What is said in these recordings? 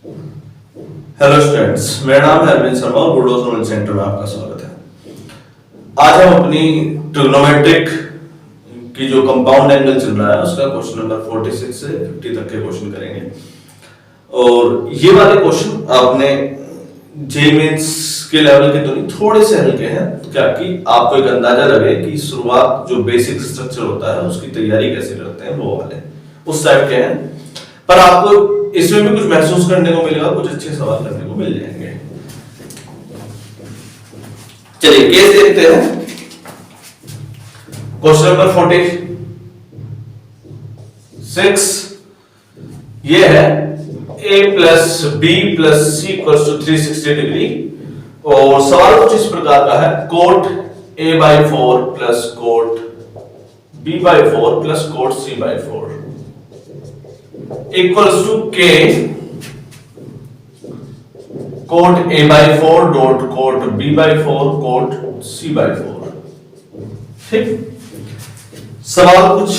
Hello students, मेरा नाम है अरविंद शर्मा और बुडोस नॉलेज सेंटर में आपका स्वागत है। आज हम अपनी ट्रिग्नोमेट्रिक की जो कंपाउंड एंगल चल रहा है उसका क्वेश्चन नंबर 46 से 50 तक के क्वेश्चन करेंगे। और ये वाले क्वेश्चन आपने जे मेंस के लेवल के तो नहीं, थोड़े से हल्के हैं, क्या कि आपको एक अंदाजा लगे कि शुरुआत जो बेसिक स्ट्रक्चर होता है उसकी तैयारी कैसे करते हैं, वो वाले उस टाइप के हैं। पर आपको इसमें भी कुछ महसूस करने को मिलेगा, कुछ अच्छे सवाल करने को मिल जाएंगे। चलिए केस देखते हैं। क्वेश्चन नंबर 46 ये है a plus B plus C equals to 360 degree. और सवाल कुछ इस प्रकार का है, cot a/4 plus cot b/4 plus cot c/4 equals to k cot a/4 dot cot b/4 cot c/4। ठीक, सवाल कुछ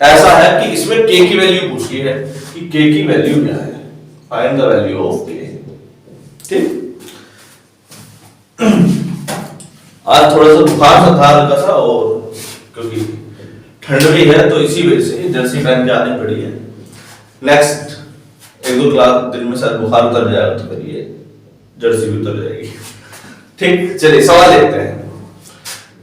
ऐसा है कि इसमें k की वैल्यू पूछी है कि k की वैल्यू क्या है, find the value of k। ठीक, आज थोड़ा सा बुखार सा था हल्का सा, और क्योंकि ठंड भी है तो इसी वजह से जर्सी पहन के आनी पड़ी है। नेक्स्ट 1-2 क्लास दिन में शायद बुखार उतर जाएगा तो फिर ये जर्सी भी उतर जाएगी। ठीक, चलिए सवाल देखते हैं।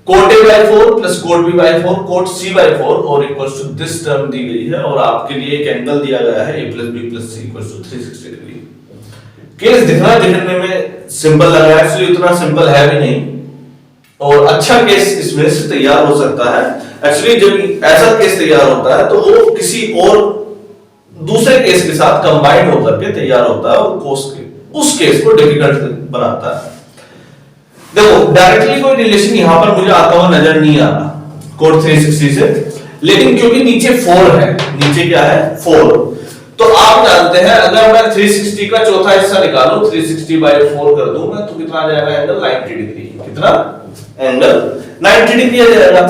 Cot a/4 plus cot b/4 cot c/4 और इक्वल्स टू दिस टर्म दी गई है और आपके लिए एक एंगल दिया गया है a plus b plus c equals to 360 degree. Case दिखने में सिंपल लग रहा है, एक्चुअली उतना सिंपल है भी नहीं, और अच्छा केस इसमें से तैयार हो सकता है। एक्चुअली जब ऐसा केस तैयार होता है तो वो किसी और दूसरे केस के साथ कंबाइंड होकर के तैयार होता है और उस केस को डिफिकल्ट बनाता है। देखो डायरेक्टली कोई रिलेशन यहां पर मुझे आता हुआ नजर नहीं आ रहा कोट 360 से, लेकिन क्योंकि नीचे 4 है, नीचे क्या है 4, तो आप जानते हैं अगर मैं 360 का चौथा हिस्सा निकालूं, 360/4 कर दूं मैं, तो कितना आ जाएगा एंगल 90 डिग्री। कितना एंगल 90 डिग्री आ जाएगा।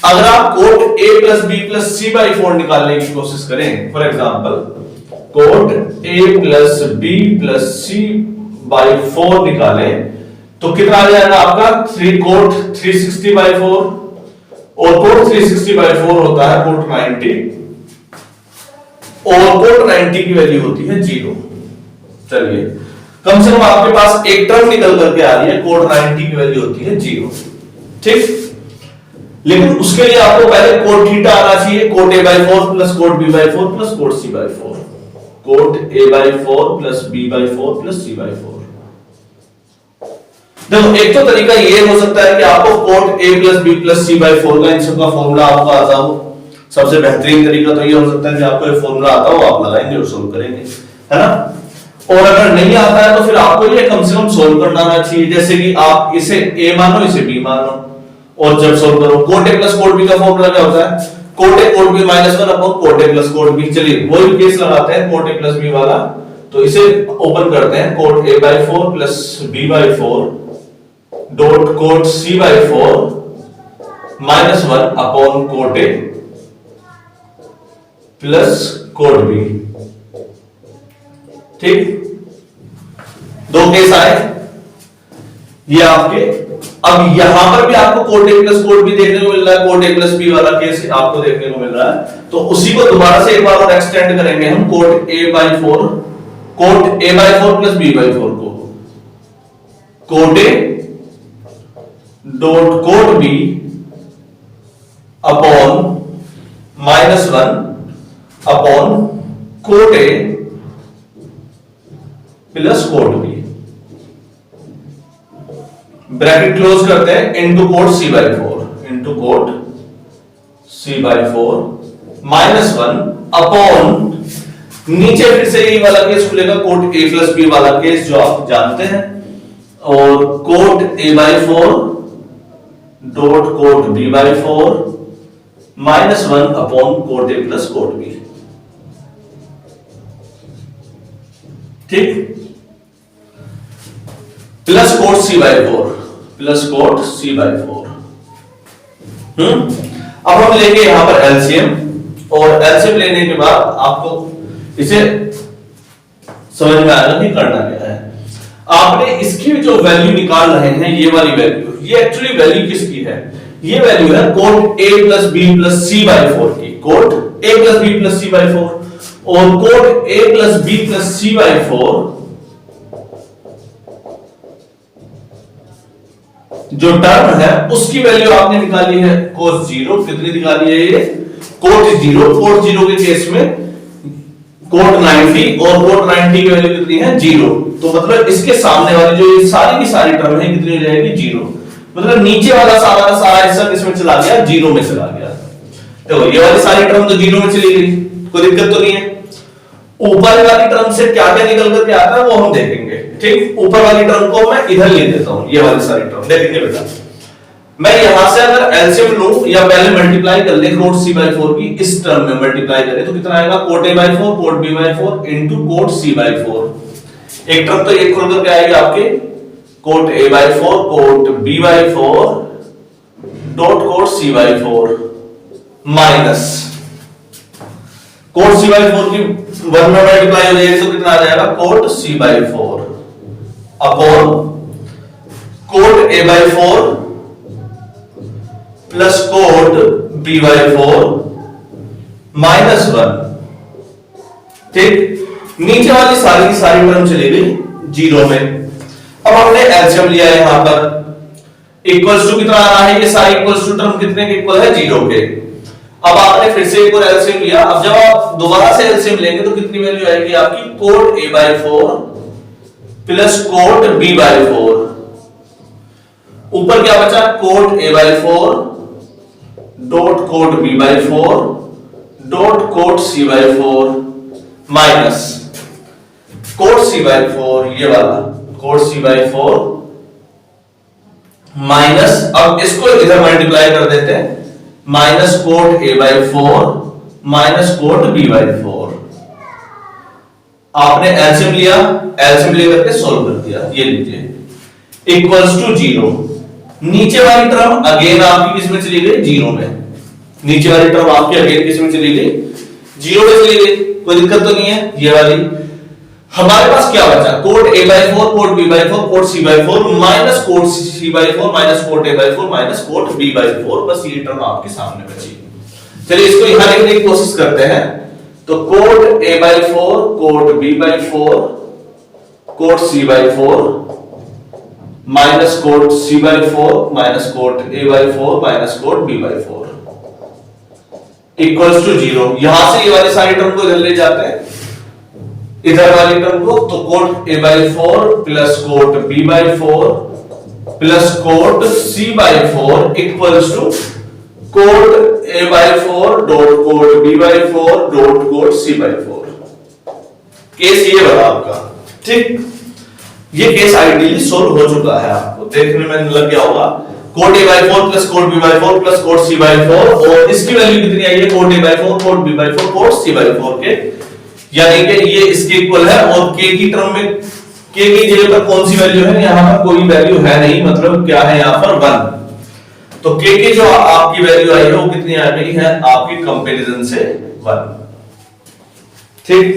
अगर आप cot a plus b plus c/4 निकालने की कोशिश करें, for example cot a plus b plus c/4 निकालें तो कितना आ जाएगा आपका 3 कोट 360/4 और कोट 360/4 होता है कोट 90 और कोट 90 की वैल्यू होती है 0। चलिए कम से कम आपके पास एक टर्म निकल करके आ रही है, कोट 90 की वैल्यू होती है 0। ठीक, लेकिन उसके लिए आपको पहले कोट थीटा आना चाहिए, cot a/4 plus cot b/4 plus cot c/4, cot a/4 plus b/4 plus c/4। देखो एक तो तरीका ये हो सकता है कि आपको cot a plus b plus c/4 का इन सब का फॉर्मूला आपको आता हो। सबसे बेहतरीन तरीका तो ये हो सकता है कि आपको ये फॉर्मूला आता हो, आप लगाएंगे और सोल्व करेंगे, है ना। और अगर नहीं आता है तो फिर आपको ये कम से कम सोल्व करना आना चाहिए। जैसे कि आप इसे a मानो, इसे b मानो, और जब सोल्व करो cot a plus cot b का फॉर्मूला क्या होता है, cot a cot b -1 upon cot a plus cot b। चलिए वही केस लगाते हैं कोट a प्लस b वाला, तो इसे ओपन करते हैं, cot a/4 plus b/4 dot cot c/4 -1 upon cot a plus cot b। ठीक, दो केस आए ये आपके। अब यहां पर भी आपको cot a plus cot b देखने को मिल रहा है, कोट a प्लस b वाला केस आपको देखने को मिल रहा है, तो उसी को दोबारा से एक बार और एक्सटेंड करेंगे हम, कोट a/4 प्लस b/4 को cot a dot cot b upon -1 upon cot a plus cot b, bracket close करते हैं, इनटू कोट c/4 -1 अपॉन नीचे फिर से यही वाला केस खुलेगा, कोट a प्लस b वाला केस जो आप जानते हैं, और cot a/4 dot cot b/4 -1 upon cot a plus cot b। ठीक, plus cot c/4 plus cot c/4। अब हम लेंगे यहां पर एलसीएम, और एलसीएम लेने के बाद आपको इसे समझ में आया कि करना क्या है। आपने इसकी जो वैल्यू निकाल रहे हैं, ये वाली वैल्यू, ये एक्चुअली वैल्यू किसकी है? ये वैल्यू है cot a plus B plus C by 4 की, cot a plus B plus C by 4, और cot a plus B plus C by 4 जो टर्म है उसकी वैल्यू आपने निकाली है कोस 0, कितनी निकाली है ये? कोट 0, कोट 0 के केस में कोट 90, और कोट 90 की वैल्यू कितनी है? 0। तो मतलब इसके सामने वाली जो ये सारी की सारी टर्म है कितनी हो जाएगी? 0। मतलब नीचे वाला सारा हिस्सा किसमें चला गया? 0 में चला गया। देखो ये वाली सारी टर्म तो 0 में चली गई, कोई दिक्कत तो नहीं है। ऊपर वाली टर्म से क्या क्या निकल करके आता है वो हम देखेंगे, ठीक। ऊपर वाली टर्म को मैं इधर ले देता हूं, ये वाली सारी टर्म देखेंगे बेटा। मैं यहां से अगर एलसीएम लूं या पहले मल्टीप्लाई कर ले कोट सी बाई 4 की, इस टर्म में मल्टीप्लाई करें तो कितना आएगा? Cot A by 4 cot B by 4 into cot C by 4। एक टर्म तो ये खुल करके आएगी आपके cot A by 4 cot B by 4 dot cot C by 4 minus cot C by 4 की 1 में मल्टीप्लाई हो जाएगी तो कितना आ जाएगा? Cot C by 4 upon cot A by 4 plus cot B by 4 minus 1, ठीक। नीचे वाली सारी की सारी टर्म चली गई 0 में। अब हमने एलसीएम लिया है यहां पर, इक्वल्स टू कितना आ रहा है? ये सारी इक्वल्स टू टर्म कितने के इक्वल है? 0 के। अब आपने फिर से एक और एलसीएम लिया, अब जब आप दोबारा से एलसीएम लेंगे तो कितनी वैल्यू आएगी आपकी? Cot A by 4 plus cot B by 4, ऊपर क्या बचा? Cot A by 4 dot cot B by 4 dot cot C by 4 minus cot C by 4, ये वाला कोट सी बाई 4 माइनस, अब इसको इधर मल्टीप्लाई कर देते हैं, minus cot A by 4 minus cot B by 4। आपने एलसीएम लिया, एलसीएम लेकर के सोल्व कर दिया, ये लीजिए इक्वल्स टू 0। नीचे वाली टर्म अगेन आपकी किस में चली गई? 0 में। नीचे वाली टर्म आपकी अगेन किस में चली गई? 0 में चली गई, कोई दिक्कत तो नहीं है। ये वाली हमारे पास क्या बचा? Cot A by 4 cot B by 4 cot C by 4 minus cot C by 4 minus cot A by 4 minus cot B by 4, बस ये टर्म आपके सामने बची। चलिए इसको यहां लिखने की कोशिश करते हैं। तो cot A by 4 cot B by 4 cot C by 4 minus cot C by 4 minus cot A by 4 minus cot B by 4 equals to 0। यहां से ये वाली सारी टर्म को इधर ले जाते हैं, इधर वाली टर्म को, तो cot A by 4 plus cot B by 4 plus cot C by 4 equals to cot A by 4 dot cot B by 4 dot cot C by 4। Case ये बना आपका, ठीक। ये केस आइडियली सोल्व हो चुका है, आपको देखने में लग गया होगा। Cot A by 4 plus cot B by 4 plus cot C by 4, और इसकी वैल्यू कितनी आई है? Cot A by 4 cot B by 4 cot C by 4 के, यानी कि ये इसके इक्वल है। और k की टर्म में k की जगह पर कौन सी वैल्यू है? यहां पर कोई वैल्यू है नहीं, मतलब क्या है यहां पर? 1। तो k की जो आपकी वैल्यू आई है वो कितनी आ गई है आपकी कंपैरिजन से? 1, ठीक।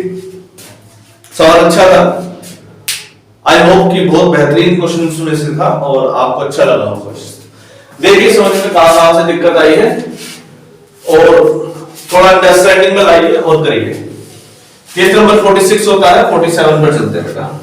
सवाल अच्छा था, आई होप कि बहुत बेहतरीन क्वेश्चन में से था और आपको अच्छा लगा होगा। देखिए समझ में कहां से दिक्कत आई है और थोड़ा अंडरस्टैंडिंग में लाइए और करिए। केस नंबर 46 होता है, 47 पर चलते हैं बेटा।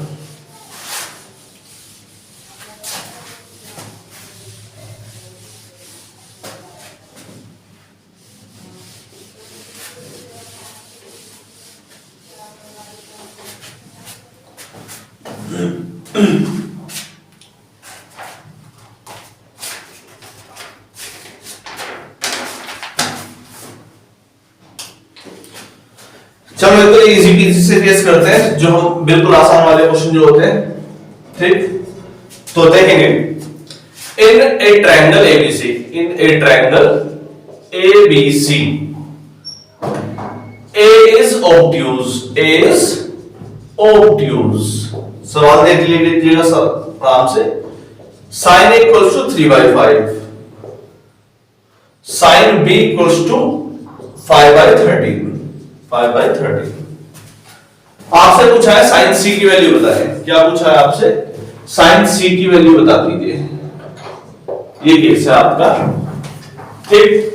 चलो एक तो इजी पीजी से केस करते हैं, जो हम बिल्कुल आसान वाले क्वेश्चन जो होते हैं, ठीक। तो देखेंगे, in a triangle ABC, in a triangle ABC A is obtuse, A is obtuse. सवाल देख लीजिएगा आराम से। Sine A equals to 3/5, sine B equals to 5/13, 5/13। आपसे पूछा है साइन सी की वैल्यू बताएं। क्या पूछा है आपसे? साइन सी की वैल्यू बता दीजिए। ये केस है आपका। ठीक,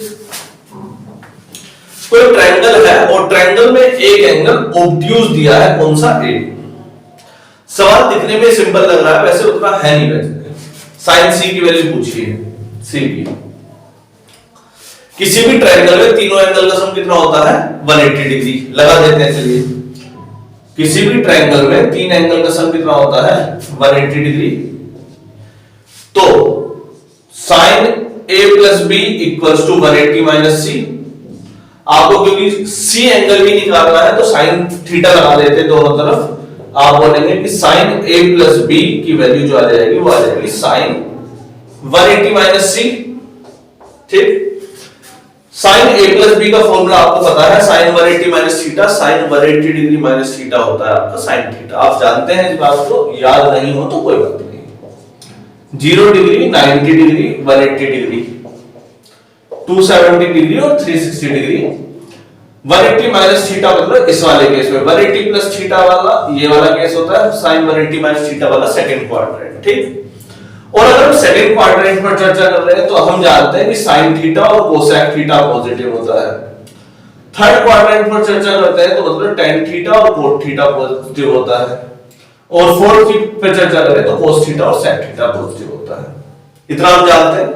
कोई ट्रायंगल है और ट्रायंगल में एक एंगल ऑब्ट्यूज दिया है, कौन सा? ए। सवाल दिखने में सिंपल लग रहा है, वैसे उतना है नहीं। वैसे साइन सी की वैल्यू पूछी है, सी की। किसी भी ट्रायंगल में तीनों एंगल का सम कितना होता है? 180 डिग्री। लगा देते हैं, चलिए। किसी भी ट्रायंगल में तीन एंगल का सम कितना होता है? 180 डिग्री। तो sine A plus B equals to 180 minus C. आपको क्योंकि सी एंगल भी निकालना है तो साइन थीटा लगा देते हैं दोनों तरफ। आप बोलेंगे कि साइन ए प्लस बी की वैल्यू जो आ जाएगी वो आ जाएगी साइन 180 माइनस सी। ठीक, साइन ए प्लस बी का फॉर्मूला आपको पता है, sine 180 minus theta. Sine 180 degree minus theta होता है आपका साइन थीटा। आप जानते हैं इस बात को, याद नहीं हो तो कोई बात नहीं। 0 डिग्री, 90 डिग्री, 180 डिग्री, 270 डिग्री और 360 डिग्री। 180 माइनस थीटा मतलब इस वाले केस में 180 प्लस थीटा वाला ये वाला केस होता है, साइन 180 माइनस थीटा वाला सेकंड क्वाड्रेंट। ठीक, और अगर हम सेकंड क्वाड्रेंट पर चर्चा कर रहे हैं तो हम जानते हैं कि साइन थीटा और कोसेक थीटा पॉजिटिव होता है। थर्ड क्वाड्रेंट पर चर्चा करते हैं तो मतलब टेन थीटा और कोट थीटा पॉजिटिव होता है। और फोर्थ पे चर्चा करें तो कोस थीटा और सेक थीटा पॉजिटिव होता है। इतना हम जानते हैं।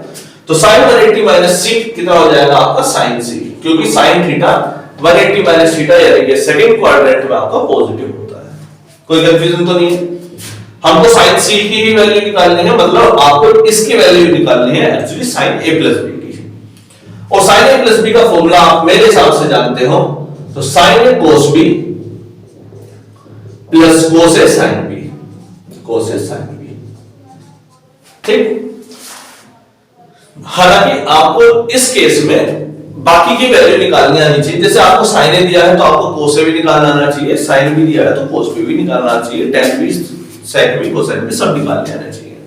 तो साइन 180 माइनस सी कितना हो जाएगा आपका? साइन सी, क्योंकि साइन थीटा 180 माइनस थीटा यानी कि सेकंड क्वाड्रेंट में आपका पॉजिटिव होता है। कोई कंफ्यूजन तो नहीं है? हमको साइन सी की ही वैल्यू निकालनी है, मतलब आपको इसकी वैल्यू निकालनी है actually sign A plus B की। और साइन ए प्लस बी का फॉर्मूला आप मेरे हिसाब से जानते हो, तो साइन ए कोस बी प्लस कोस ए साइन बी, कोस ए साइन बी। ठीक, हालांकि आपको इस केस में बाकी की वैल्यू निकालनी आनी चाहिए। जैसे आपको साइन ए दिया है तो आपको कोस ए भी निकालना आना चाहिए, साइन बी दिया है तो कोस बी भी निकालना आना चाहिए, टेन बी, सेक बी, कोसेक बी सब निकालने आना चाहिए।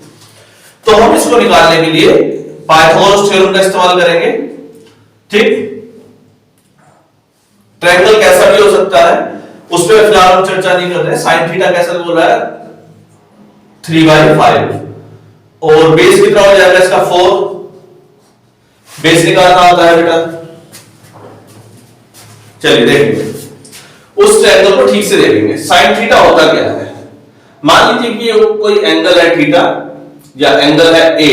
तो हम इसको निकालने के लिए पाइथागोरस थ्योरम का इस्तेमाल करेंगे। ठीक, ट्रायंगल कैसा भी हो सकता है, उस पर फिलहाल हम चर्चा नहीं कर रहे। साइन थीटा कैसा बोल रहा है? 3/5 और बेस कितना हो जाएगा इसका? 4। बेस निकालना होता है बेटा। चलिए देखेंगे, उस ट्रायंगल को ठीक से देखेंगे। साइन थीटा होता क्या है? मान लीजिए कि कोई एंगल है थीटा या एंगल है ए।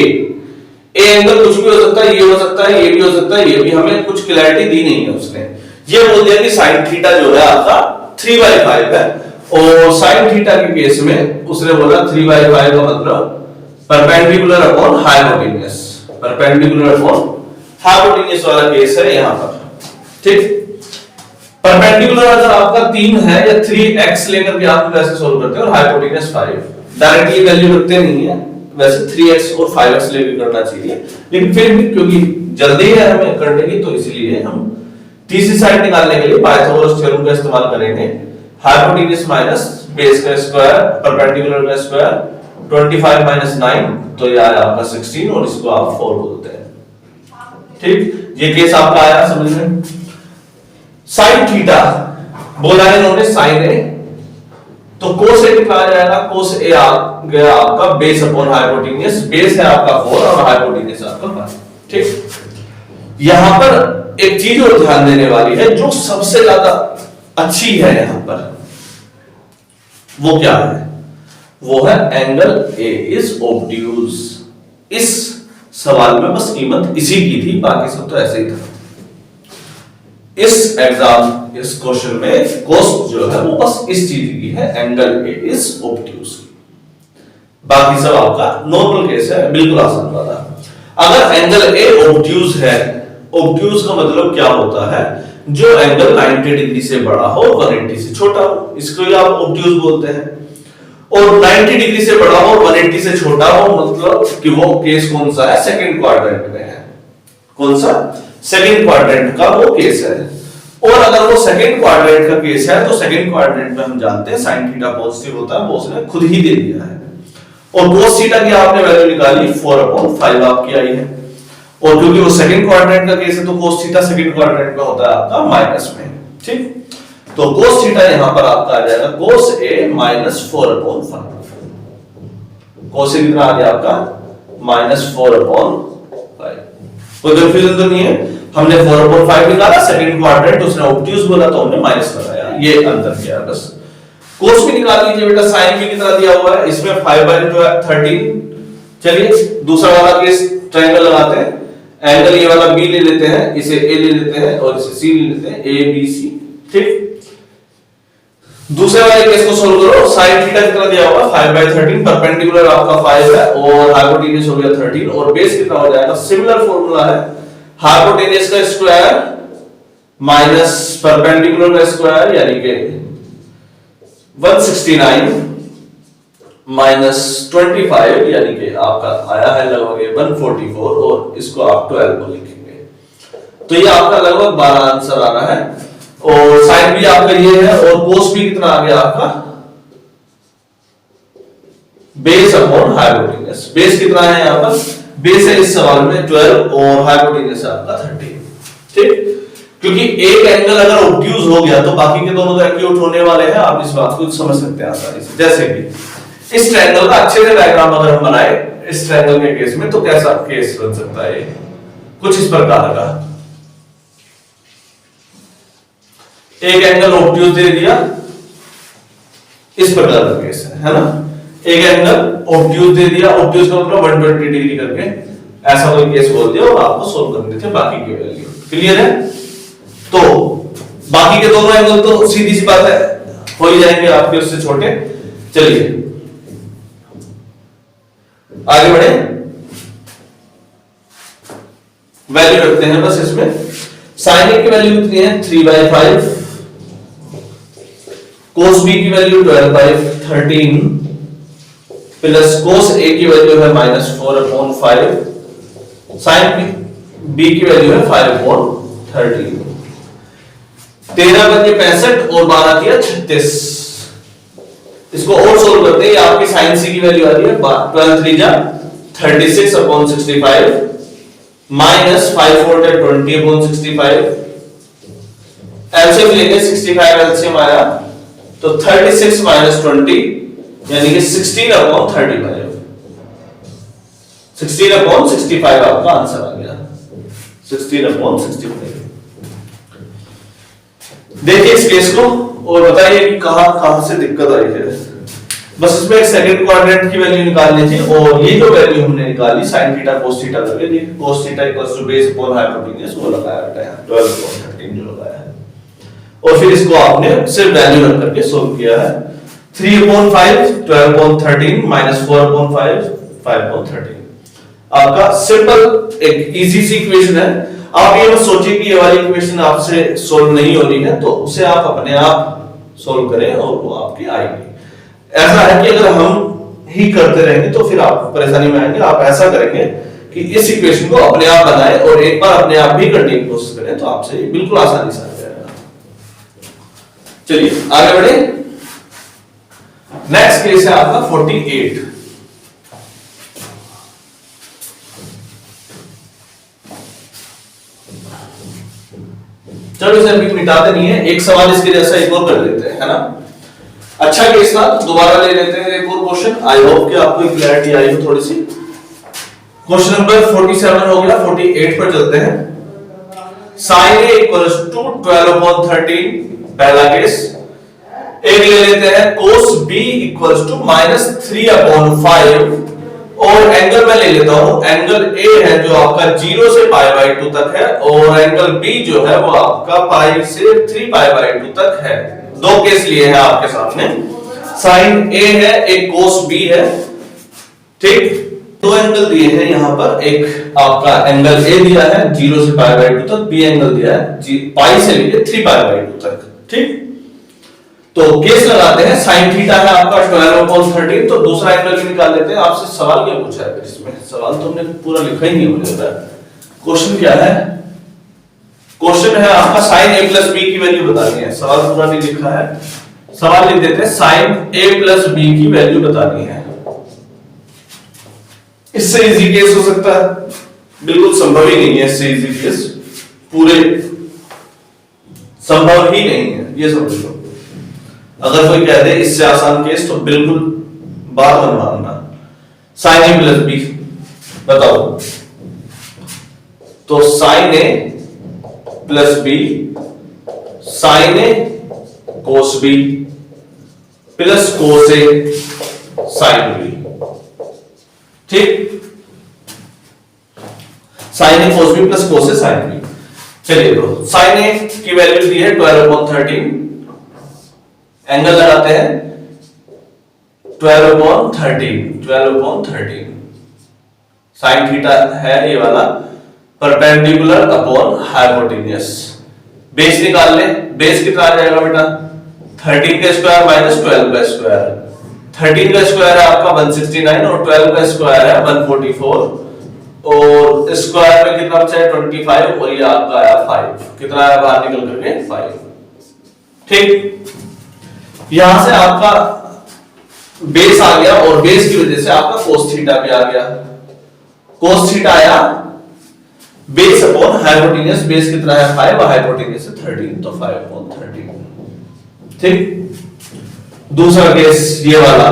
ए एंगल कुछ भी हो सकता है, ये हो सकता है, ये भी हो सकता है, ये भी। हमें कुछ क्लैरिटी दी नहीं है उसने। ये बोल दिया कि साइन थीटा जो है आपका 3/5 है। और साइन थीटा के केस में उसने बोला 3/5 का मतलब perpendicular upon hypotenuse. Perpendicular upon hypotenuse वाला केस है यहां पर। ठीक, परपेंडिकुलर अगर आपका 3 है या 3x लेकर के आप कैसे सोल्व करते हैं, और हाइपोटेन्यूज 5 डायरेक्टली वैल्यू रखते नहीं है, वैसे 3x और 5x लेकर करना चाहिए। लेकिन फिर भी क्योंकि जल्दी है हमें करने की, तो इसलिए हम तीसरी साइड निकालने के लिए पाइथागोरस थ्योरम का इस्तेमाल करेंगे। हाइपोटेन्यूज माइनस बेस का स्क्वायर, परपेंडिकुलर का स्क्वायर, 25 माइनस 9 तो ये आया आपका 16 और इसको आप 4 बोलते हैं। ठीक, ये केस आपका आया समझ में। साइन थीटा बोला है इन्होंने साइन ए, तो कोस ए कितना आ जाएगा? कोस ए आ गया आपका बेस अपॉन हाइपोटेन्यूज। बेस है आपका 4 और हाइपोटेन्यूज आपका 5। ठीक, यहां पर एक चीज और ध्यान देने वाली है जो सबसे ज्यादा अच्छी है यहां पर, वो क्या है? वो है एंगल ए इज ऑब्ट्यूज। इस सवाल में बस कीमत इसी की थी, बाकी सब तो ऐसे ही था। इस एग्जाम, इस क्वेश्चन में कॉस्ट जो है वो बस इस चीज की है, एंगल ए इज ऑब्ट्यूज। बाकी सब आपका नॉर्मल केस है, बिल्कुल आसान वाला। अगर एंगल ए ऑब्ट्यूज है, ऑब्ट्यूज का मतलब क्या होता है? जो एंगल 90 डिग्री से बड़ा हो, 180 से छोटा हो, इसको ही आप ऑब्ट्यूज बोलते हैं। और 90 डिग्री से बड़ा हो, 180 से छोटा हो, मतलब कि वो केस कौन सा है? सेकंड क्वाड्रेंट में है। कौन सा? सेकंड क्वाड्रेंट का वो केस है। और अगर वो सेकंड क्वाड्रेंट का केस है तो सेकंड क्वाड्रेंट में हम जानते हैं साइन थीटा पॉजिटिव होता है, वो उसने खुद ही दे दिया है। और कोस थीटा की आपने वैल्यू निकाली 4/5 आपकी आई है। और क्योंकि वो सेकंड क्वाड्रेंट का केस है तो कोस थीटा सेकंड क्वाड्रेंट में होता है आपका माइनस में। ठीक, तो cos थीटा यहां पर आपका आ जाएगा cos a minus 4/5। cos a कितना आ गया आपका -4/5। कोई कंफ्यूजन तो नहीं है? हमने 4/5 निकाला, सेकंड क्वाड्रेंट उसने ऑब्ट्यूज बोला तो हमने माइनस लगाया, ये अंतर किया बस। cos भी निकाल लीजिए बेटा, sin भी कितना दिया हुआ है इसमें 5/13। चलिए दूसरा वाला केस ट्रायंगल लगाते हैं, एंगल ये वाला B ले लेते हैं, इसे A ले लेते हैं और इसे C ले लेते हैं, ABC। ठीक, दूसरे वाले केस को सोल्व करो। sin थीटा कितना दिया हुआ 5/13, परपेंडिकुलर आपका 5 है और हाइपोटेन्यूज हो गया 13 और बेस कितना हो जाएगा, सिमिलर फॉर्मूला है, हाइपोटेन्यूज का स्क्वायर माइनस परपेंडिकुलर का स्क्वायर यानी कि 169 माइनस 25 यानी कि आपका आया है लगभग 144 और इसको आप 12 को लिखेंगे तो ये आपका लगभग 12 आंसर आ रहा है। और साइन भी आपका ये है और कोस भी कितना आ गया आपका बेस अपॉन हाइपोटेन्यूज। बेस कितना है यहां पर, बेस है इस सवाल में 12 और हाइपोटेन्यूज आपका 13। ठीक, क्योंकि एक एंगल अगर ऑब्ट्यूज हो गया तो बाकी के दोनों तो एक्यूट होने वाले हैं, आप इस बात को समझ सकते हैं आसानी से। जैसे कि इस ट्रायंगल का अच्छे से डायग्राम अगर हम बनाए इस ट्रायंगल के केस में तो कैसा केस बन सकता है, कुछ इस प्रकार का। एक एंगल ऑब्ट्यूज दे दिया, इस प्रकार का केस है ना। एक एंगल ऑब्ट्यूज दे दिया, ऑब्ट्यूज का मतलब 120 डिग्री करके ऐसा कोई केस बोल दिया और आपको सोल्व करने थे बाकी की वैल्यू। क्लियर है? तो बाकी के दोनों एंगल तो सीधी सी बात है हो ही जाएंगे आपके उससे छोटे। चलिए आगे बढ़े, वैल्यू रखते हैं बस इसमें। sin a की वैल्यू कितनी है 3/5, cos b की वैल्यू 12/13 प्लस cos a की वैल्यू है -4/5, sin b की वैल्यू है 5/13। 13 बन गए 65 और 12 किया 36। इसको और सोल्व करते हैं, आपकी sin c की वैल्यू आ रही है 12 3 जा 36/65 माइनस 5 4 20/65। एलसीएम लेंगे 65 एलसीएम आया तो 36 माइनस 20 यानी कि 16/35। 16/65 आपका आंसर आ गया 16/65। देखिए इस केस को और बताइए कि कहां से दिक्कत आई है। बस इसमें एक सेकंड क्वाड्रेंट की वैल्यू निकालनी थी और ये जो वैल्यू हमने निकाली sin थीटा cos थीटा करके, देखिए cos theta equals to base upon hypotenuse वो लगाया बेटा यहां 12/13 जो लगाया है और फिर इसको आपने सिर्फ वैल्यू रख करके सोल्व किया है। 3/5 12/13 -4/5 5/13 आपका सिंपल एक इजी सी इक्वेशन है। आप ये मत सोचिए कि ये वाली इक्वेशन आपसे सोल्व नहीं हो रही है तो उसे आप अपने आप सोल्व करें और वो आपकी आएगी। ऐसा है कि अगर हम ही करते रहेंगे तो फिर आप परेशानी में आएंगे। आप ऐसा करेंगे कि इस इक्वेशन को अपने आप बनाएं और एक बार अपने आप भी करने की कोशिश करें तो आपसे बिल्कुल आसानी से आ जाएगा। चलिए आगे बढ़े। नेक्स्ट केस है आपका 48। चलो इसे अभी मिटाते नहीं है, एक सवाल इसके जैसा एक और कर लेते हैं, है ना। अच्छा केस था, दोबारा ले लेते हैं एक और क्वेश्चन। आई होप कि आपको क्लैरिटी आई हो थोड़ी सी। क्वेश्चन नंबर 47 हो गया, 48 पर चलते हैं। sin a इक्वल्स टू 12/13 पहला केस। एक ले लेते हैं cos b इक्वल्स टू -3/5 और एंगल मैं ले लेता हूं, एंगल a है जो आपका 0 से π/2 तक है और एंगल b जो है वो आपका π से 3π/2 तक है। दो केस लिए हैं आपके सामने, sin a है एक cos b है। ठीक, दो एंगल दिए हैं यहां पर, एक आपका एंगल a दिया है 0 से π/2 तक, b एंगल दिया है π से लेके 3π/2 तक। ठीक, तो केस लगाते हैं। sin थीटा है आपका 12/13 तो दूसरा एंगल भी निकाल लेते हैं। आपसे सवाल क्या पूछा है इसमें, सवाल तो हमने पूरा लिखा ही नहीं मुझे पता है। क्वेश्चन क्या है, क्वेश्चन है आपका sin a प्लस b की वैल्यू बतानी है। सवाल पूरा नहीं लिखा है, सवाल लिख देते हैं sin a प्लस b की वैल्यू बतानी है। इससे इजी केस हो सकता है, बिल्कुल संभव ही नहीं है इससे इजी केस, पूरे संभव ही नहीं है। ये समझ लो। अगर कोई कह दे इससे आसान केस तो बिल्कुल बात मत मानना। साइन ए प्लस बी बताओ, तो sine A plus B, sign A cos B plus cos A sine B, ठीक। साइन ए कोस बी प्लस कोस ए साइन बी। चलिए तो साइन ए की वैल्यू दी है 12/13, एंगल लगाते हैं 12/13 साइन थीटा है ये वाला, परपेंडिकुलर अपॉन हाइपोटेन्यूस। बेस निकाल ले, बेस कितना आ जाएगा बेटा 13 का स्क्वायर माइनस 12 का स्क्वायर। 13 का स्क्वायर है आपका 169 और 12 का स्क्वायर है 144 और स्क्वायर में कितना बचा है 25 और ये आपका आया 5, कितना आया बाहर निकल करके 5, ठीक। यहां से आपका बेस आ गया और बेस की वजह से आपका कोस थीटा भी आ गया। कोस थीटा आया बेस अपॉन हाइपोटेन्यूस, बेस कितना है 5 और हाइपोटेन्यूस है 13, तो 5/13, ठीक। दूसरा केस ये वाला,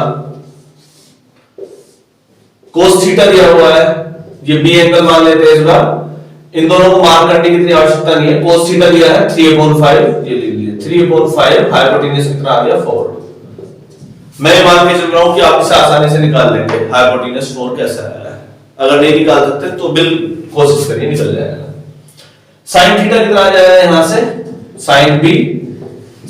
कोस थीटा दिया हुआ है, ये बी एंगल मान लेते हैं इस बार, इन दोनों को मार्क करने की इतनी आवश्यकता नहीं है। कोस थीटा दिया है 3/5, ये ले लीजिए 3/5, हाइपोटेन्यूस कितना आ गया 4। मैं मान के चल रहा हूं कि आप इसे आसानी से निकाल लेंगे हाइपोटेन्यूस 4 कैसा आया है। अगर नहीं निकाल सकते तो कोशिश करिए, निकल जाएगा। साइन थीटा कितना आ जाएगा यहां से साइन बी,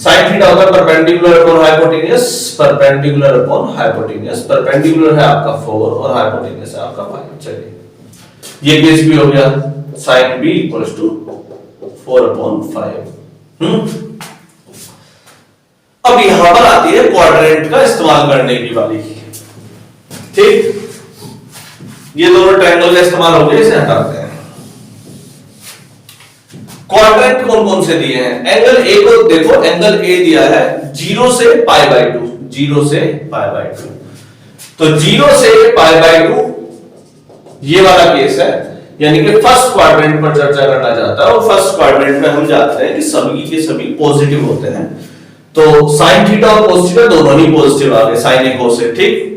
साइन थीटा होगा perpendicular upon hypotenuse, perpendicular upon hypotenuse, perpendicular है आपका 4 और हाइपोटेन्यूस है आपका 5। चलिए ये केस भी हो गया, साइन बी इक्वल्स टू 4/5। अब यहां पर आती है क्वाड्रेंट का इस्तेमाल करने की वाली, ठीक। ये दोनों ट्रायंगल का इस्तेमाल हो गया, इसे हटाते हैं। क्वाड्रेंट कौन कौन से दिए हैं? एंगल ए को देखो, एंगल ए दिया है 0 से π/2, 0 से π/2, तो 0 से π/2 ये वाला केस है, यानी कि फर्स्ट क्वाड्रेंट पर चर्चा करना चाहता है। और फर्स्ट क्वाड्रेंट में हम जानते हैं कि सभी के सभी पॉजिटिव होते हैं, तो साइन थीटा और कोस थीटा दोनों ही पॉजिटिव आ गए, साइन ए कोस ए, ठीक।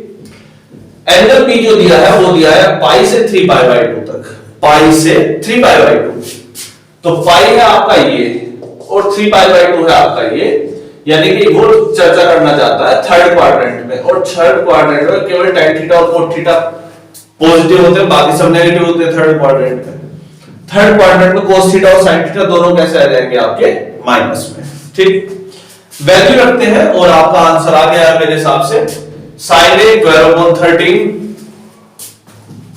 एंगल बी जो दिया है वो दिया है पाई से 3π/2 तक, पाई से 3π/2, तो पाई है आपका ये और 3π/2 है आपका ये, यानी कि वो चर्चा करना चाहता है थर्ड क्वाड्रेंट में। और थर्ड क्वाड्रेंट में केवल tan थीटा और cot थीटा पॉजिटिव होते हैं, बाकी सब नेगेटिव होते हैं थर्ड क्वाड्रेंट में। थर्ड क्वाड्रेंट में cos थीटा और sin थीटा दोनों कैसे आ जाएंगे आपके माइनस में, ठीक। वैल्यू रखते हैं और आपका आंसर आ गया है मेरे हिसाब से sin a 12/13,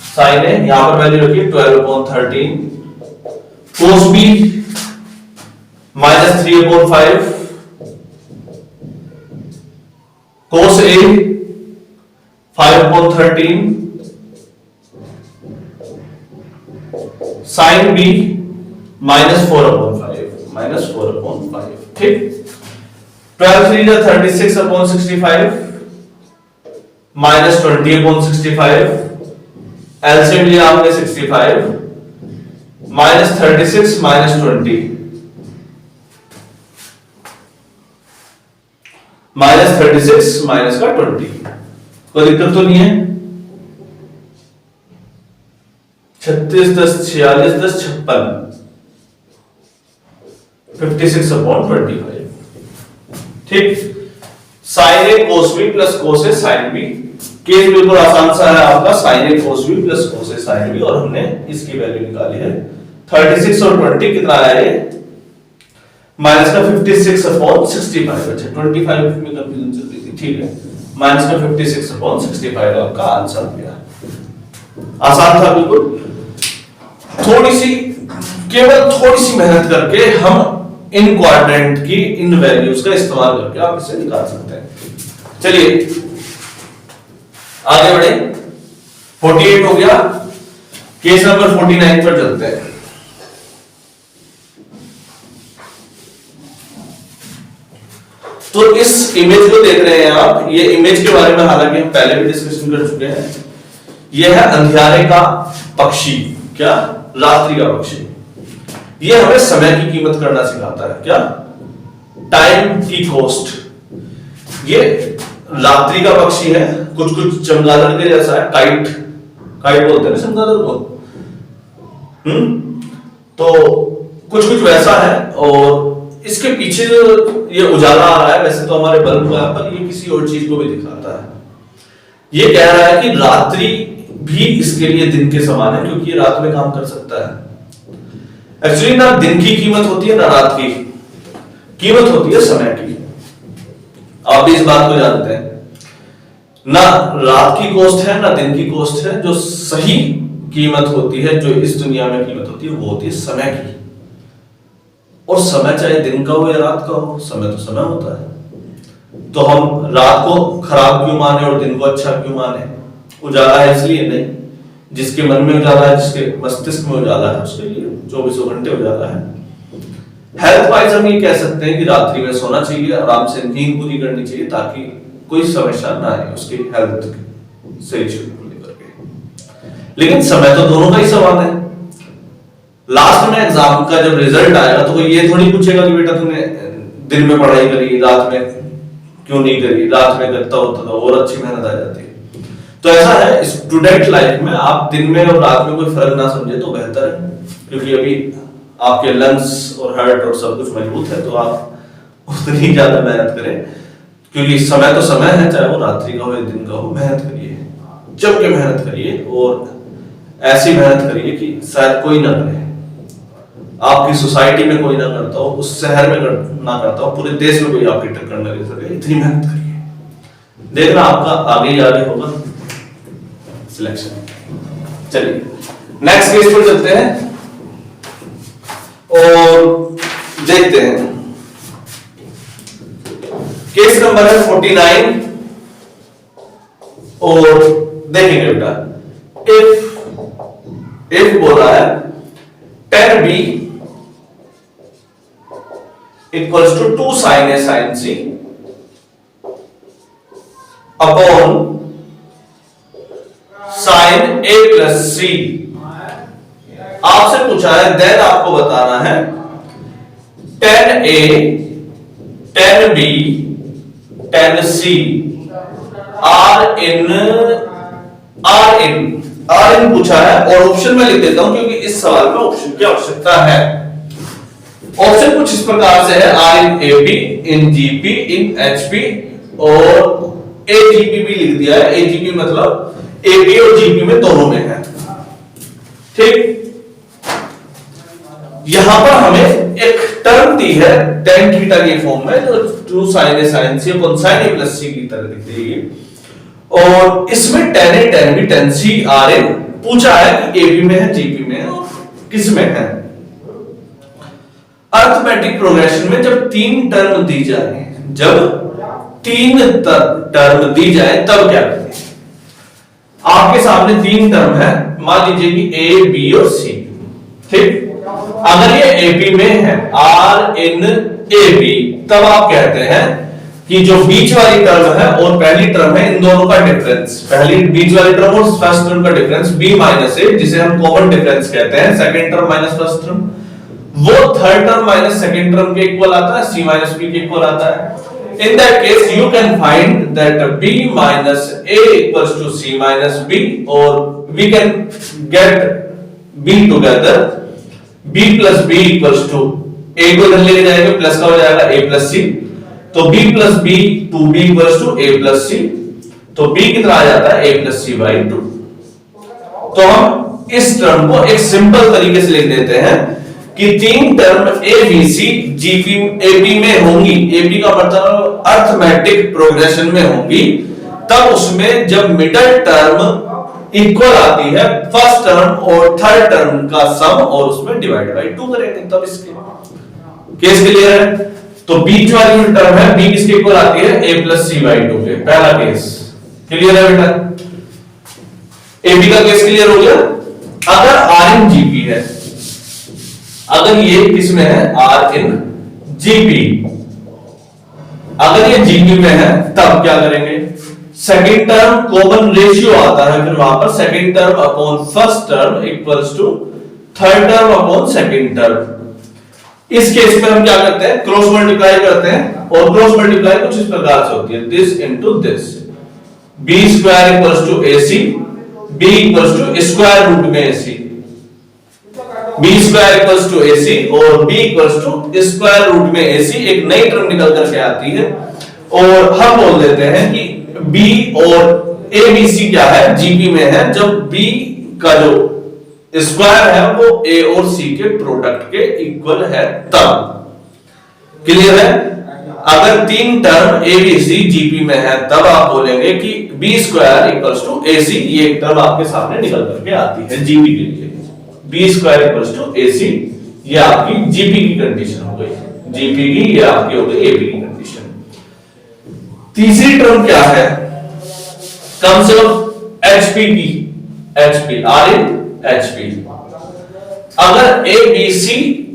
sin a यहां पर वैल्यू रखिए 12/13, cos b -3/5, cos a 5/13, sin b -4/5, ठीक। 12 3 is 36/65 -20/65, एलसीएम लिया आपने 65 -36 -20 -36 माइनस का 20, कोई दिक्कत तो नहीं है। 36 10 46 10 56 56/25, ठीक। साइन ए कोस बी प्लस कोस ए साइन बी, केस बिल्कुल आसान सा है आपका, साइन ए कोस बी प्लस कोस ए साइन बी, और हमने इसकी वैल्यू निकाली है 36 और 20 कितना आया ये माइनस का 56/65, अच्छा 25 में कंफ्यूजन चल रही थी, ठीक है, माइनस का 56/65 आपका आंसर गया। आसान था बिल्कुल, थोड़ी सी केवल थोड़ी सी मेहनत करके हम इन क्वाड्रेंट की इन वैल्यूज का इस्तेमाल करके आप इसे निकाल सकते हैं। चलिए आगे बढ़े, 48 हो गया, केस नंबर 49 पर चलते हैं। तो इस इमेज को देख रहे हैं आप, ये इमेज के बारे में हालांकि हम पहले भी डिस्कशन कर चुके हैं। यह है अंधियारे का पक्षी, क्या रात्रि का पक्षी। ये हमें समय की कीमत करना सिखाता है, क्या टाइम की कॉस्ट, ये रात्रि का पक्षी है, कुछ कुछ चमगादड़ के जैसा है, काइट काइट बोलते हैं ना चमगादड़ को, तो कुछ कुछ वैसा है। और इसके पीछे जो ये उजाला आ रहा है, वैसे तो हमारे बल्ब का, पर ये किसी और चीज को भी दिखाता है। ये कह रहा है कि रात्रि भी इसके लिए दिन के समान है, क्योंकि ये रात में काम कर सकता है। एक्चुअली ना दिन की कीमत होती है ना रात की कीमत होती है समय की। आप भी इस बात को जानते हैं ना, रात की कॉस्ट है ना दिन की कॉस्ट है। जो सही कीमत होती है, जो इस दुनिया में कीमत होती है, वो होती है समय की। और समय चाहे दिन का हो या रात का हो, समय तो समय होता है। तो हम रात को खराब क्यों माने और दिन को अच्छा क्यों माने? उजाला है इसलिए नहीं, जिसके मन में उजाला है, जिसके मस्तिष्क में उजाला है, उसके लिए 24 घंटे उजाला है। हेल्थ वाइज हम ये कह सकते हैं कि रात्रि में सोना चाहिए, आराम से नींद पूरी करनी चाहिए, ताकि कोई समस्या ना आए उसकी हेल्थ से इश्यू को लेकर के। लेकिन समय तो दोनों का ही सवाल है। लास्ट में एग्जाम का जब रिजल्ट आएगा तो कोई ये थोड़ी पूछेगा कि बेटा तूने दिन में पढ़ाई करी, रात में क्यों नहीं करी? रात में करता होता तो और अच्छी मेहनत आ जाती। तो ऐसा है स्टूडेंट लाइफ में, आप दिन में और रात में कोई फर्क ना समझे तो बेहतर है, क्योंकि अभी आपके लंग्स और हार्ट और सब कुछ मजबूत है, तो आप उतनी ज्यादा मेहनत करें, क्योंकि समय तो समय है, चाहे वो रात्रि का हो या दिन का हो। मेहनत करिए, जम के मेहनत करिए, और ऐसी मेहनत करिए कि शायद कोई ना करे, आपकी सोसाइटी में कोई ना करता हो, उस शहर में ना करता हो, पूरे देश में कोई आपकी टक्कर न ले सके। इतनी मेहनत करिए, देखना आपका आगे ही आगे होगा सिलेक्शन। चलिए नेक्स्ट केस पर चलते हैं और देखते हैं। केस नंबर है 49 और देखेंगे बेटा, इफ बोल रहा है 10b equals to 2 sin a sin c upon sin a plus c। आपसे पूछा है, देन आपको बताना है 10a 10b 10c R in पूछा है, और ऑप्शन में लिख देता हूं क्योंकि इस सवाल में ऑप्शन की आवश्यकता है। ऑप्शन कुछ इस प्रकार से है, R in AB in GP in HP, और AGP भी लिख दिया है। AGP मतलब AB और GP में दोनों में है, ठीक। यहां पर हमें एक टर्म दी है tan थीटा के फॉर्म में, जो 2 sin a sin c upon sin a plus c की तरह दिख रही है, और इसमें tan a tan b tan c r a पूछा है कि AB में है, GP में है, और किस में है। अरिथमेटिक प्रोग्रेशन में जब 3 टर्म दी जाए, जब 3 टर्म दी जाए तब क्या करें? आपके सामने 3 टर्म है, मान लीजिए कि A B और C, ठीक। अगर ये AB में है, R in AB, तब आप कहते हैं कि जो बीच वाली टर्म है और पहली टर्म है, इन दोनों का डिफरेंस, पहली बीच वाली टर्म और फर्स्ट टर्म का डिफरेंस B माइनस A, जिसे हम कॉमन डिफरेंस कहते हैं, second term minus first term, वो third term minus second term के इक्वल आता है, C माइनस B के इक्वल आता है। In that case you can find that B minus A equals to C minus B, or we can get B together, B plus B equals to A को इधर लेके जाएंगे, plus का हो जाएगा A plus C, तो B plus B 2B equals to A plus C, तो B कितना आ जाता है A plus C by 2। तो हम इस टर्म को एक सिंपल तरीके से लिख देते हैं कि 3 term A B C GP AB में होंगी, AB का मतलब अरिथमेटिक प्रोग्रेशन में होंगी, तब उसमें जब मिडिल टर्म इक्वल आती है फर्स्ट टर्म और थर्ड टर्म का सम, और उसमें डिवाइड बाय 2 करेंगे, तब इसके केस क्लियर है। तो बीच वाली जो टर्म है B किसके इक्वल आती है? A plus C by 2 के, पहला केस क्लियर है बेटा। AB का केस क्लियर हो गया। अगर R in GP है, अगर ये किसमें है? R in GP, अगर ये GP में है तब क्या करेंगे? सेकंड टर्म कॉमन रेशियो आता है, फिर वहां पर second term upon first term equals to third term upon second term. इस केस में हम क्या करते हैं, क्रॉस मल्टीप्लाई करते हैं, और क्रॉस मल्टीप्लाई कुछ इस प्रकार से होती है, this into this, B square equals to AC, B equals to square root में AC, B square equals to AC और B equals to square root में AC, एक नई टर्म निकल करके आती है, और हम बोल देते हैं कि B और ABC क्या है, GP में है, जब B का जो स्क्वायर है वो A और C के प्रोडक्ट के इक्वल है तब। क्लियर है? अगर तीन टर्म ABC GP में है तब आप बोलेंगे कि B square equals to AC, ये एक टर्म आपके सामने निकल करके आती है GP के लिए, B square equals to AC, ये आपकी GP की कंडीशन हो गई, GP की ये आपकी हो गई AB की कंडीशन। तीसरी टर्म क्या है, कम से कम HP की, HP R इन HP, अगर ABC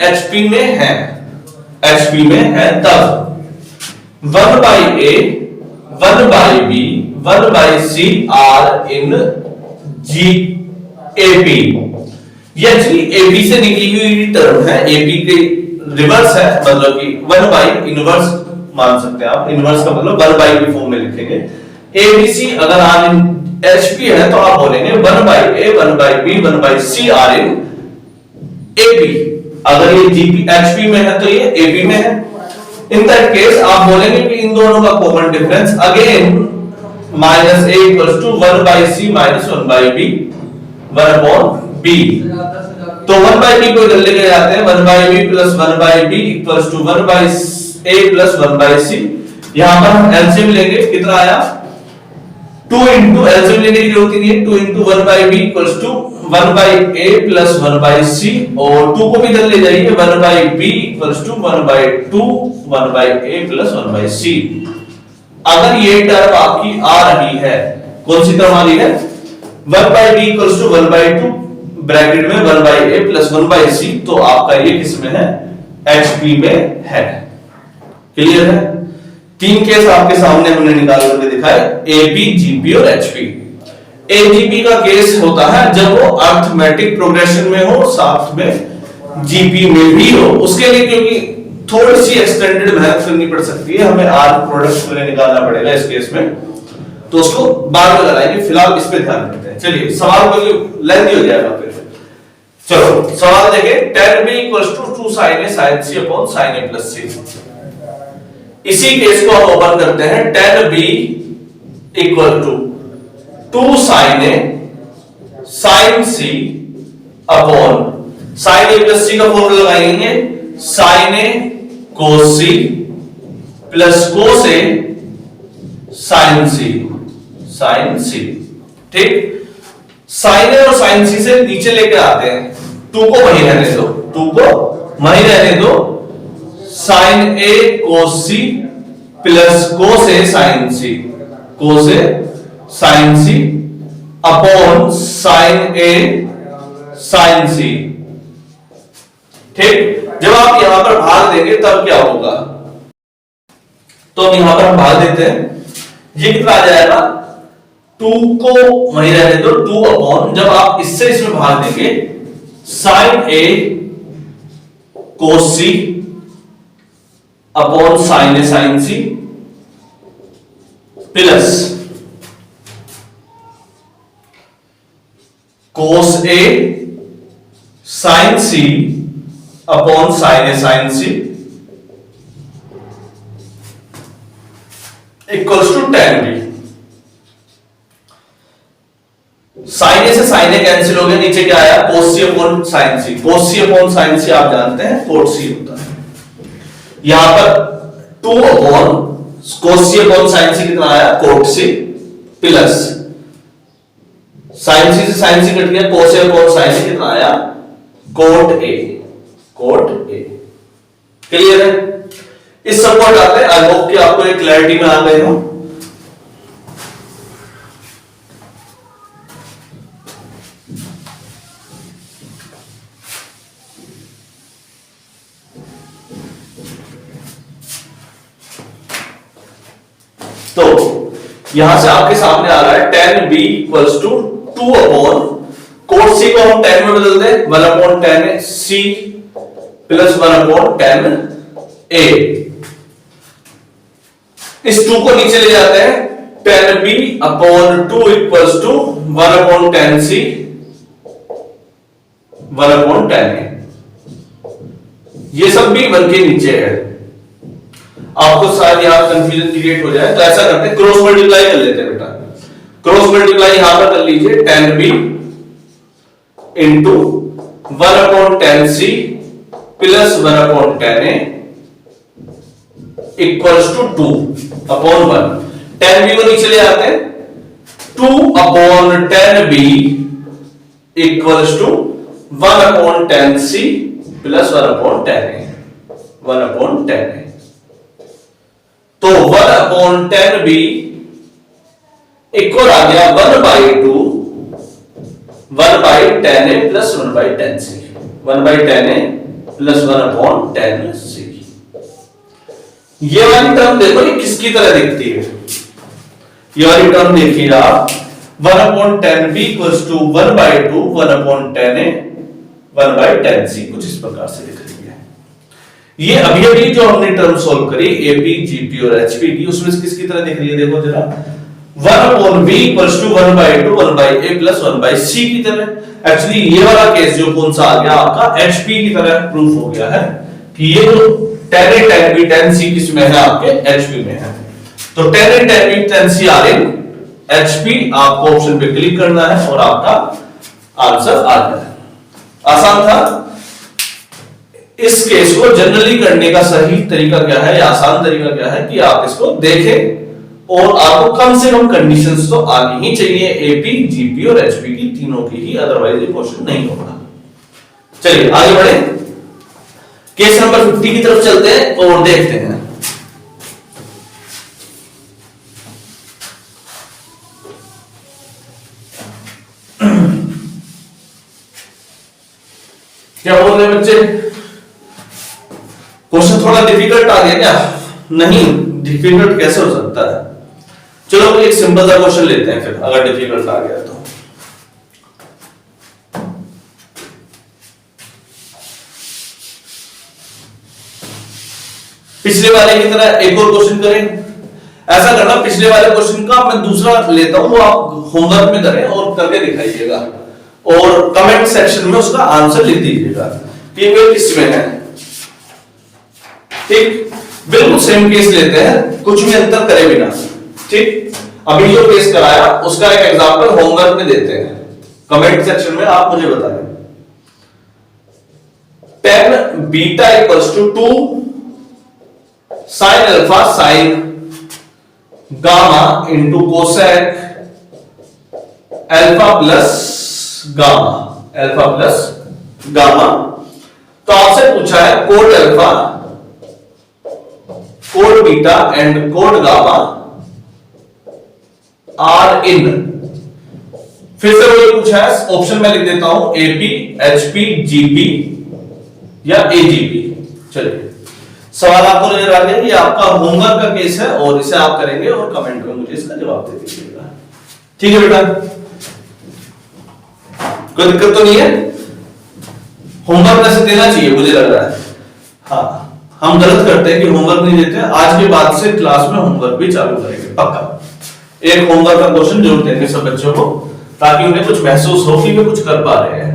HP में है, HP में है तब 1 by A 1 by B 1 by C R in AP, ये एक्चुअली AP से निकली हुई टर्म है, AP के रिवर्स है, मतलब कि 1 by इनवर्स मान सकते हैं आप, इनवर्स का मतलब 1 by के फॉर्म में लिखेंगे। ABC अगर R in HP है तो आप बोलेंगे 1 by A 1 by B 1 by C R in AP, अगर ये GP HP में है तो ये AP में है। इन दैट केस आप बोलेंगे कि इन दोनों का common difference again minus A equals to 1 by C minus 1 by B 1 upon B, तो 1 by B को इधर लेके जाते हैं, 1 by B plus 1 by B equals to 1 by A plus 1 by C, यहां पर हम एलसीएम लेंगे, कितना आया 2 into एलसीएम लेने की जरूरत नहीं है, 2 into 1 by B equals to 1 by A plus 1 by C, और 2 को भी इधर ले जाइए, 1 by B equals to 1 by 2 1 by A plus 1 by C। अगर ये टर्म आपकी आ रही है, कौन सी टर्म आ रही है, 1 by B equals to 1 by 2 bracket में 1 by A plus 1 by C, तो आपका ये किस में है, HP में है। क्लियर है? तीन केस आपके सामने हमने निकाल करके दिखाए, AB, GP और HP। AGP का केस होता है जब वो अरिथमेटिक प्रोग्रेशन में हो, साथ में GP में भी हो, उसके लिए क्योंकि थोड़ी सी एक्सटेंडेड मेहनत करनी पड़ सकती है, हमें R प्रोडक्ट में निकालना पड़ेगा इस केस में, तो उसको बाद में लगाएंगे, फिलहाल इस पे ध्यान देते हैं। चलिए सवाल को लेंथी हो जाएगा फिर। चलो सवाल देखें, tan B equals to 2 sin A sin C upon sin A plus C। इसी केस को हम ओपन करते हैं, tan B equal to 2 sin A sin C upon sin A plus C का फॉर्मूला लगाएंगे, sin A cos C plus cos A sin C, sin C। ठीक, sin A और sin C से नीचे लेकर आते हैं, 2 को वहीं रहने दो, 2 को वहीं रहने दो, sin A cos C plus cos A sin C, cos A sin C upon sin A sin C। ठीक, जब आप यहां पर भाग देंगे तब क्या होगा, तो हम यहां पर हम भाग देते हैं, ये कितना आ जाएगा, 2 को वहीं रहने दो, 2 अपॉन, जब आप इससे इसमें भाग देंगे, sin A cos C upon sin A sin C plus cos A sin C upon sin A sin C equals to tan B। sin A से sin A कैंसिल हो गया, नीचे क्या आया, cos C upon sin C, cos C upon sin C आप जानते हैं cot C होता है, यहां पर 2 upon cos C upon sin C कितना आया, cot C plus sin C से sin C कट गया, cos A upon sin C कितना आया, cot A, cot A। Clear है? इस सब को हटाते हैं, आई होप कि आपको एक क्लैरिटी में आ गए हो। तो यहां से आपके सामने आ रहा है tan B equals to 2 upon cot C को हम tan में बदल दें, 1 upon tan C plus 1/10a। इस 2 को नीचे ले जाते हैं, 10b/2 equals to 1/10c 1/10a। ये सब भी 1 के नीचे है। आपको शायद यहां कंफ्यूजन क्रिएट हो जाए, तो ऐसा करते हैं, क्रॉस मल्टीप्लाई कर लेते हैं बेटा। क्रॉस मल्टीप्लाई यहां पर कर लीजिए, 10b into 1/10c plus 1/10a equals to 2/1। 10b को नीचे ले आते हैं, 2/10b equals to 1/10c plus 1/10a 1/10a। तो 1/10b इक्वल आ गया 1/2 1/10a plus 1/10c 1/10a plus 1/10c। ये वाली टर्म देखो, ये किसकी तरह दिखती है? ये वाली टर्म देखिए आप, 1/10b equals to 1/2 1/10a 1/10c, कुछ इस प्रकार से दिख रही है। ये अभी अभी जो हमने टर्म सॉल्व करी एपी, जीपी और एचपी की, उसमें किसकी तरह दिख रही है? देखो जरा, 1/b equals to 1/2 1/a plus 1/c की तरह। एक्चुअली ये वाला केस जो कौन सा आ गया आपका, एचपी की तरह प्रूफ हो गया है कि ये जो 10a 10b 10c किसमें है? आपके एचपी में है। तो 10a 10b 10c are in HP, आपको ऑप्शन पे क्लिक करना है और आपका आंसर आ जाए। आसान था। इस केस को जनरली करने का सही तरीका क्या है, या आसान तरीका क्या है कि आप इसको देखें और आपको कम से कम कंडीशंस तो आनी ही चाहिए, एपी, जीपी और एचपी की, तीनों की ही, अदरवाइज ये क्वेश्चन नहीं होगा। चलिए आगे बढ़े, केस नंबर 50 की तरफ चलते हैं और देखते हैं। क्या बोल रहे बच्चे? क्वेश्चन थोड़ा डिफिकल्ट आ गया क्या? नहीं, डिफिकल्ट कैसे हो सकता है? चलो एक सिंपल सा क्वेश्चन लेते हैं फिर, अगर डिफिकल्ट आ गया तो। पिछले वाले की तरह एक और क्वेश्चन करें। ऐसा करना, पिछले वाले क्वेश्चन का मैं दूसरा लेता हूं, वो आप होमवर्क में करें और करके दिखाइएगा और कमेंट सेक्शन में उसका आंसर लिख दीजिएगा कि वे किसमें है। ठीक, बिल्कुल सेम केस लेते हैं, कुछ भी अंतर करे बिना। ठीक, अभी जो केस कराया उसका एक एग्जांपल होमवर्क में देते हैं, कमेंट सेक्शन में आप मुझे बताएं। 10 beta equals to 2 sine alpha sine gamma into cosec alpha plus gamma. तो आपसे पूछा है cot alpha, cot beta and cot gamma are in. फिर से वही पूछा है, ऑप्शन में लिख देता हूं एपी, एचपी, जीपी या एजीपी। चलिए सवाल आपको नजर आ गया, ये आपका होमवर्क का केस है और इसे आप करेंगे और कमेंट में मुझे इसका जवाब दे दीजिएगा। ठीक है बेटा, कोई दिक्कत तो नहीं है? होमवर्क वैसे देना चाहिए मुझे लग रहा है। हाँ, हम गलत करते हैं कि होमवर्क नहीं देते। आज के बाद से क्लास में होमवर्क भी चालू करेंगे पक्का। एक होमवर्क का क्वेश्चन जरूर देंगे सब बच्चों को, ताकि उन्हें कुछ महसूस हो कि वे कुछ कर पा रहे हैं।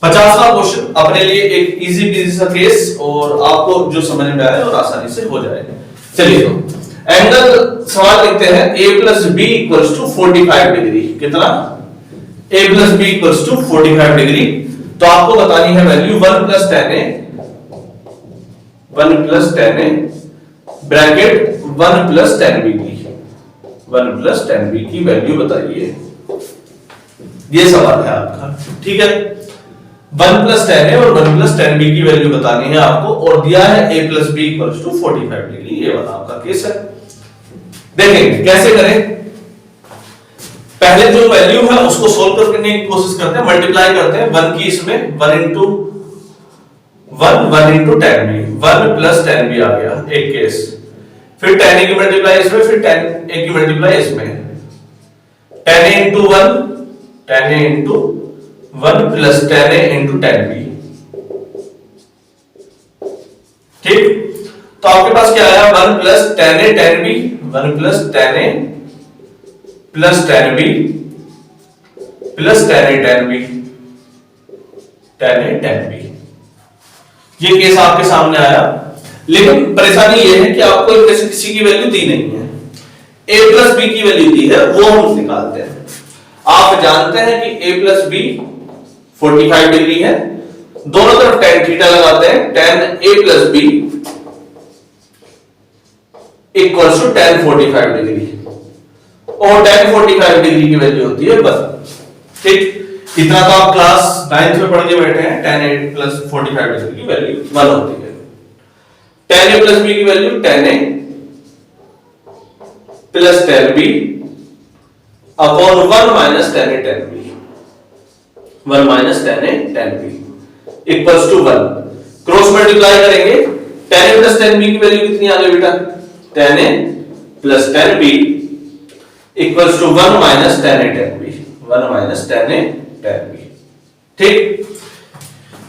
50वां क्वेश्चन अपने लिए एक इजी पीजी सा केस और आपको जो समझ में आए और आसानी से हो जाए। चलिए तो एंगल सवाल लिखते हैं, a plus B equals to 45 degree. कितना? a plus B equals to 45 degree. तो आपको बतानी है value 1 plus 10a bracket 1 plus 10b की वैल्यू बताइए। ये सवाल है आपका। ठीक है, 1 प्लस 10a और 1 प्लस 10b की वैल्यू बतानी है आपको, और दिया है a plus B equals to 45 degree. ये वाला आपका केस है। देखेंगे कैसे करें। पहले जो वैल्यू है उसको सोल्व करने की कोशिश करते हैं, मल्टीप्लाई करते हैं 1 की इसमें, 1 इंटू 10b, 1 प्लस 10b आ गया एक केस। फिर 10a की मल्टीप्लाई इसमें, फिर 10a की मल्टीप्लाई इसमें, 10a into 1 plus 10a into 10b, ठीक, तो आपके पास क्या आया 1 plus tan A tan B, 1 plus tan A plus tan B plus tan A tan B, tan A tan B। ये केस आपके सामने आया, लेकिन परेशानी ये है कि आपको इनमें से किसी की वैल्यू दी नहीं है। a प्लस बी की वैल्यू दी है, वो हम निकालते हैं। आप जानते हैं कि a प्लस बी 45 डिग्री है, दोनों तरफ tan थीटा लगाते हैं, tan a plus B equals to tan 45 degree, और tan 45 डिग्री की वैल्यू होती है 1। ठीक, इतना तो आप क्लास 9th में पढ़ के बैठे हैं। tan a प्लस 45 डिग्री की वैल्यू 1 होती है। tan a प्लस बी की value tan a plus tan b upon 1 minus tan a tan b, 1 minus tan a tan b equals to 1। Cross multiply करेंगे, tan a plus tan b की value कितनी आ गई बेटा, tan a plus tan b equals to 1 minus tan a tan b, 1 minus tan a tan b। ठीक,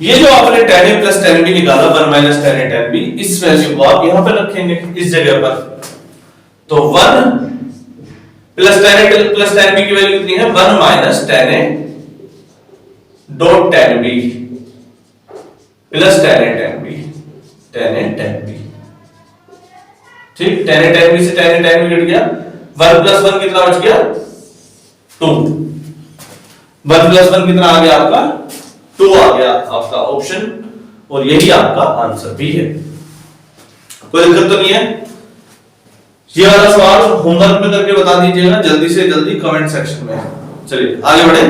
ये जो आपने tan a plus tan b निकाला 1 minus tan a tan b, इस वैल्यू को आप यहां पर रखेंगे इस जगह पर, तो 1 plus tan a plus tan b की वैल्यू कितनी है, 1 minus tan a dot tan b plus tan a tan b, tan a tan b। ठीक, tan a tan b से tan a tan b cut गया, 1 plus 1 कितना बच गया 2, 1 plus 1 कितना आ गया आपका 2 आ गया आपका ऑप्शन, और यही आपका आंसर भी है। कोई दिक्कत तो नहीं है? ये वाला सवाल होमवर्क में करके बता दीजिएगा जल्दी से जल्दी कमेंट सेक्शन में। चलिए आगे बढ़े।